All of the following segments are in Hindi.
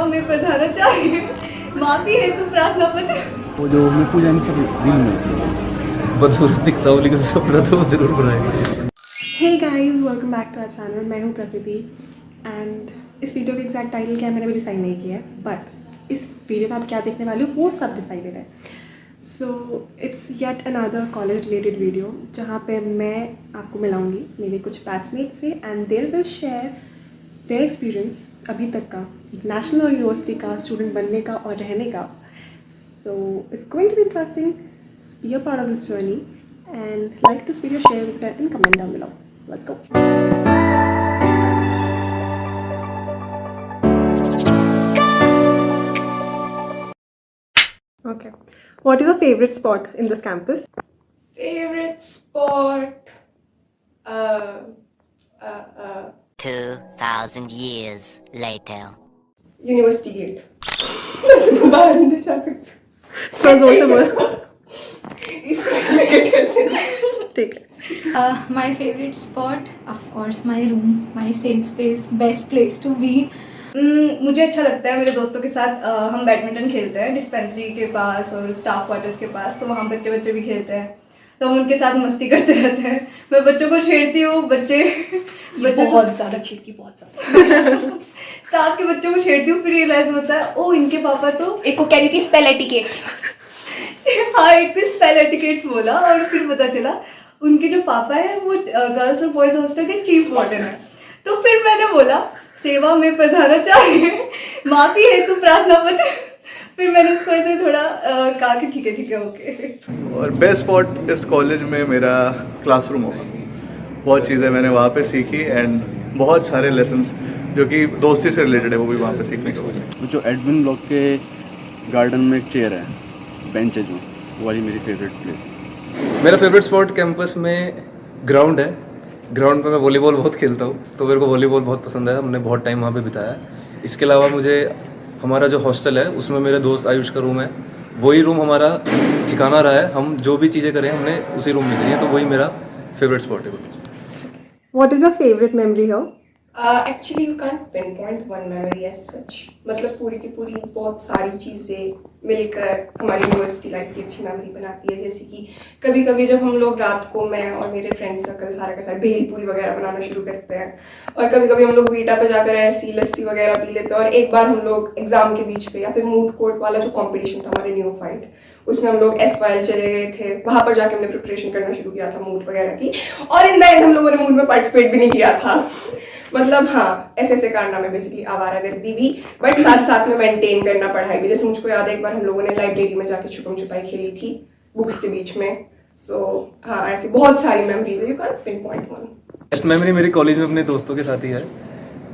में प्रधानाचार्य माफी है तू प्रार्थना पत्र। वो जो मैं पूजा में सब रील में थी बदसूरत दिखता हूँ लेकिन सपना तो जरूर बनाए। Hey guys, welcome back to our channel. मैं हूँ प्रकृति एंड इस वीडियो का एग्जैक्ट टाइटल क्या है मैंने भी डिसाइड नहीं किया है, बट इस वीडियो में आप क्या देखने वाले हो वो सब डिसाइडेड है. So it's yet another college related video जहाँ पे मैं आपको मिलाऊंगी मेरे कुछ बैचमेट्स से and there will share their experience अभी तक का नेशनल यूनिवर्सिटी का स्टूडेंट बनने का और रहने का. So it's going to be interesting. Be a part of this journey and like this video, share with it and comment down below. Let's go. Okay. What is your favorite spot in this campus? Favorite spot 2,000 years later. University gate. तो बाहर अंदर जा सकते. थोड़ा जोर से बोलो. इसको एक्सप्लेन करते हैं. ठीक है. My favorite spot, of course, my room, my safe space, best place to be. मुझे अच्छा लगता है मेरे दोस्तों के साथ हम बैडमिंटन खेलते हैं डिस्पेंसरी के पास और स्टाफ क्वार्टर्स के पास. तो वहाँ बच्चे भी खेलते हैं तो हम उनके साथ मस्ती करते रहते हैं. मैं बच्चों को छेड़ती हूँ, बच्चे बहुत ज़्यादा छेड़ती, बहुत ज़्यादा. स्टाफ के बच्चों को छेड़ती हूँ. फिर रियलाइज होता है ओ इनके पापा तो एक को कह रही थी स्पेल एटिकेट्स. हाँ, एक को स्पेल एटिकेट्स बोला और फिर पता चला उनके जो पापा है वो गर्ल्स और बॉयज हॉस्टल के चीफ वार्डन है. तो फिर मैंने बोला सेवा में प्रधानाचार्य माफी है तू प्रार्थना पत्र. फिर मैंने उसको ऐसे थोड़ा कहा कि ठीक है ओके. और बेस्ट स्पॉट इस कॉलेज में मेरा क्लासरूम होगा. बहुत चीज़ें मैंने वहाँ पे सीखी एंड बहुत सारे लेसन्स जो कि दोस्ती से रिलेटेड है वो भी वहाँ पे सीखने को मिले. जो एडमिन ब्लॉक के गार्डन में एक चेयर है, बेंच है जो, वो वाली मेरी फेवरेट प्लेस है. मेरा फेवरेट स्पॉट कैंपस में ग्राउंड है. ग्राउंड पे मैं वॉलीबॉल बहुत खेलता हूँ तो मेरे को वॉलीबॉल बहुत पसंद है. हमने बहुत टाइम वहाँ पे बिताया है. इसके अलावा मुझे हमारा जो हॉस्टल है उसमें मेरे दोस्त आयुष का रूम है. वही रूम हमारा ठिकाना रहा है. हम जो भी चीज़ें करें हमने उसी रूम में करी है. तो वही मेरा फेवरेट स्पॉट है. What is your favorite memory here? Actually you can't pinpoint one memory as such. मतलब पूरी की पूरी बहुत सारी चीज़ें मिलकर हमारी यूनिवर्सिटी लाइफ की अच्छी मेमोरी बनाती है. जैसे कि कभी कभी जब हम लोग रात को मैं और मेरे फ्रेंड सर्कल सारे के सारे भेलपूरी वगैरह बनाना शुरू करते हैं और कभी कभी हम लोग वीटा पे जाकर ऐसी लस्सी वगैरह पी लेते हैं. और एक बार हम लोग एग्जाम के बीच पे या फिर मूड कोर्ट वाला जो कॉम्पिटिशन था हमारे न्यू फाइट उसमें हम लोग SYL चले गए थे. वहाँ पर जाके हमने प्रिपरेशन करना शुरू किया था मूड वगैरह की और इन द एंड हम लोगों ने मूड में पार्टिसिपेट भी नहीं किया था. मतलब हाँ ऐसे कारनामे बेसिकली आवारागर्दी भी बट साथ में मेंटेन करना पढ़ाई भी. जैसे मुझको याद है एक बार हम लोगों ने लाइब्रेरी में जाके छुपम छुपाई खेली थी बुक्स के बीच में. सो हाँ ऐसी बहुत सारी मेमोरीज है. You can't pin point one. Best memory मेरी कॉलेज में अपने दोस्तों के साथ ही है.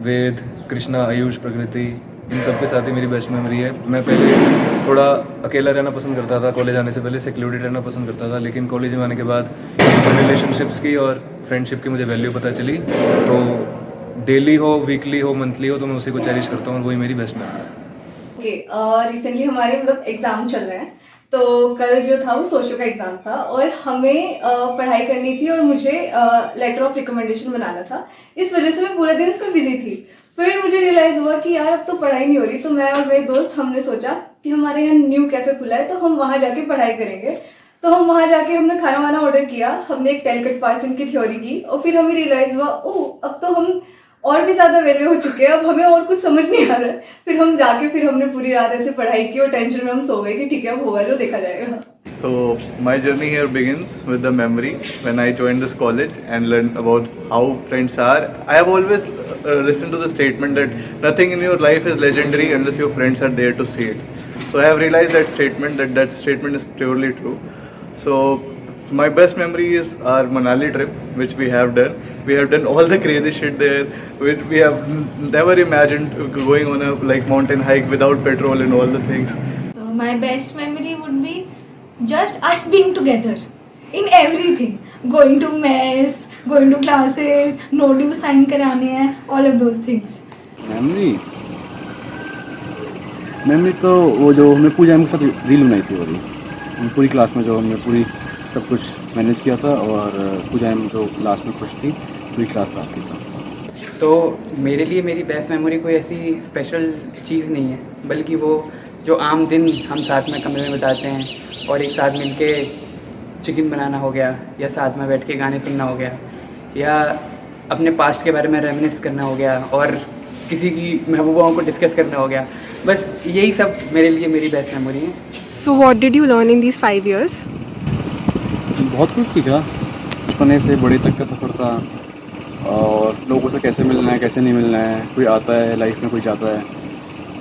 वेद, कृष्णा, आयुष, प्रकृति, इन सब के साथ ही मेरी बेस्ट मेमोरी है. मैं पहले थोड़ा अकेला रहना पसंद करता था. कॉलेज आने से पहले सिक्योरिटी रहना पसंद करता था. लेकिन कॉलेज में आने के बाद रिलेशनशिप्स की और फ्रेंडशिप की मुझे वैल्यू पता चली. तो डेली हो, वीकली हो, मंथली हो तो मैं उसी को चेरिश करता हूँ और वही मेरी बेस्ट मेमोरीज है. ओके. रिसेंटली हमारे मतलब एग्ज़ाम चल रहे हैं तो कल जो था वो सोशो का एग्ज़ाम था और हमें पढ़ाई करनी थी और मुझे लेटर ऑफ रिकमेंडेशन बनाना था. इस वजह से मैं पूरा दिन इसमें बिजी थी. फिर मुझे रियलाइज़ हुआ कि यार अब तो पढ़ाई नहीं हो रही. तो मैं और मेरे दोस्त हमने सोचा कि हमारे यहाँ न्यू कैफ़े खुला है तो हम वहाँ जाके पढ़ाई करेंगे. तो हम वहाँ जाके हमने खाना वाना ऑर्डर किया. हमने एक टेलकट पासिंग की थ्योरी की और फिर हमें रियलाइज़ हुआ ओह अब तो हम और भी ज़्यादा वेले हो चुके हैं. अब हमें और कुछ समझ नहीं आ रहा है. फिर हम जाके हमने पूरी रात ऐसे पढ़ाई की और टेंशन में हम सो गए कि ठीक है अब होगा जो देखा जाएगा. So my journey here begins with the memory when I joined this college and learned about how friends are. I have always listened to the statement that nothing in your life is legendary unless your friends are there to see it. So I have realized that statement is purely true. So my best memory is our Manali trip, which we have done. We have done all the crazy shit there, which we have never imagined going on a mountain hike without petrol and all the things. So my best memory would be just us being together in everything. Going to mess, going to classes, no due sign कराने हैं, all of those things. Memory तो वो जो हमने पूजा में साथ रील बनाई थी वाली. हम पूरी क्लास में जो हमने पूरी सब कुछ मैनेज किया था और पूजा में जो लास्ट में खुश थी पूरी क्लास साथ थी. तो मेरे लिए मेरी बेस्ट मेमोरी कोई ऐसी स्पेशल चीज़ नहीं है, बल्कि वो जो आम दिन हम साथ में कमरे में बिताते हैं और एक साथ मिलके चिकन बनाना हो गया, या साथ में बैठ के गाने सुनना हो गया, या अपने पास्ट के बारे में रेमिनिस करना हो गया, और किसी की महबूबाओं को डिस्कस करना हो गया। बस यही सब मेरे लिए मेरी बेस्ट मेमोरी है। So what did you learn in these 5 years? बहुत कुछ सीखा, बचपने से बड़े तक का सफ़र था, और लोगों से कैसे मिलना है, कैसे नहीं मिलना है, कोई आता है लाइफ में, कोई जाता है,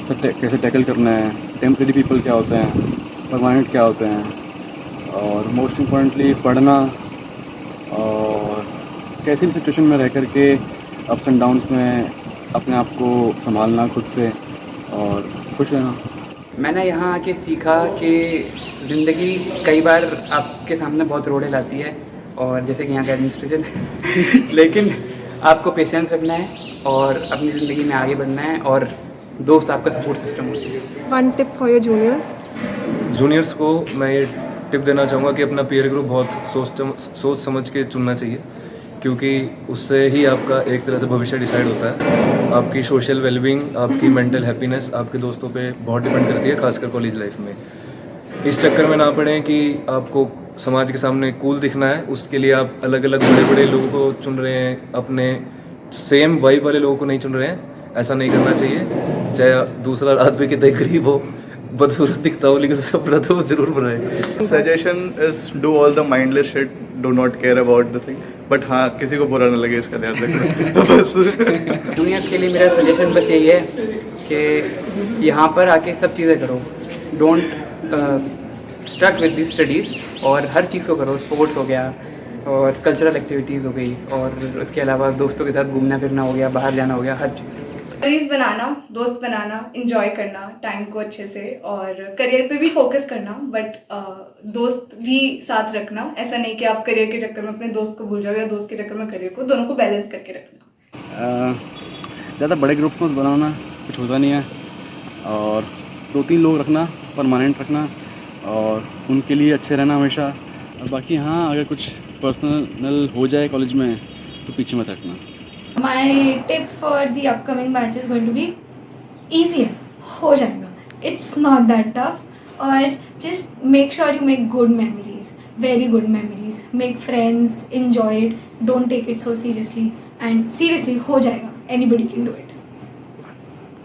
उसे कैसे टैकल करना है, टेम्परेरी पीपल क्या होते हैं, परमानेंट क्या होते हैं, और मोस्ट इम्पॉर्टेंटली पढ़ना, और कैसी भी सिचुएशन में रह कर के अप्स एंड डाउन्स में अपने आप को संभालना खुद से और खुश रहना। मैंने यहाँ आके सीखा कि ज़िंदगी कई बार आपके सामने बहुत रोड़े लाती है, और जैसे कि यहाँ का एडमिनिस्ट्रेशन लेकिन आपको पेशेंस रखना है और अपनी ज़िंदगी में आगे बढ़ना है, और दोस्त आपका सपोर्ट सिस्टम होती है। One tip for your juniors? Juniors को मैं ये टिप देना चाहूँगा कि अपना पीयर ग्रुप बहुत सोच समझ के चुनना चाहिए, क्योंकि उससे ही आपका एक तरह से भविष्य डिसाइड होता है। आपकी सोशल वेलबींग, आपकी मेंटल हैप्पीनेस आपके दोस्तों पे बहुत डिपेंड करती है, खासकर कॉलेज लाइफ में। इस चक्कर में ना पड़े कि आपको समाज के सामने कूल दिखना है, उसके लिए आप अलग अलग बड़े बड़े लोगों को चुन रहे हैं, अपने सेम वाइब वाले लोगों को नहीं चुन रहे हैं। ऐसा नहीं करना चाहिए, चाहे दूसरा आदमी कितना गरीब हो, बदसूरत दिखता हो, लेकिन उसका अपना तो जरूर बनाए। Suggestion is do all the mindless shit, do not care about the thing. But हाँ, किसी को बुरा ना लगे इसका ध्यान रखना बस। जूनियर्स के लिए मेरा सजेशन बस यही है कि यहाँ पर आके सब चीज़ें करो, don't struck with the studies, और हर चीज़ को करो। स्पोर्ट्स हो गया, और कल्चरल एक्टिविटीज़ हो गई, और उसके अलावा दोस्तों के साथ घूमना फिरना हो गया, बाहर जाना हो गया, हर चीज़। मेमोरीज बनाना, दोस्त बनाना, इंजॉय करना टाइम को अच्छे से, और करियर पे भी फोकस करना, बट दोस्त भी साथ रखना। ऐसा नहीं कि आप करियर के चक्कर में अपने दोस्त को भूल जाओ, या दोस्त के चक्कर में करियर को, दोनों को बैलेंस करके रखना। ज़्यादा बड़े ग्रुप्स में बनाना, कुछ होता नहीं है, और 2-3 लोग रखना, परमानेंट रखना, और उनके लिए अच्छे रहना हमेशा। और बाकी हाँ, अगर कुछ पर्सनल हो जाए कॉलेज में तो पीछे मत हटना। My tip for the upcoming batch is going to be easier. हो जाएगा. It's not that tough. और just make sure you make good memories, very good memories. Make friends, enjoy it. Don't take it so seriously. And seriously, हो जाएगा. Anybody can do it.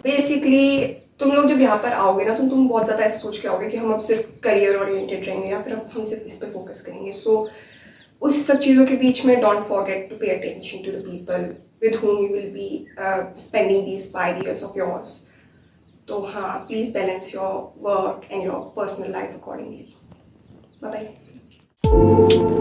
Basically तुम लोग जब यहाँ पर आओगे ना, तो तुम बहुत ज़्यादा ऐसे सोच के आओगे कि हम अब सिर्फ करियर ओरिएंटेड रहेंगे, या फिर हम सिर्फ इस पर फोकस करेंगे। सो उस सब चीज़ों के बीच में don't forget to pay attention to the people with whom you will be spending these 5 years of yours. So please balance your work and your personal life accordingly. Bye bye.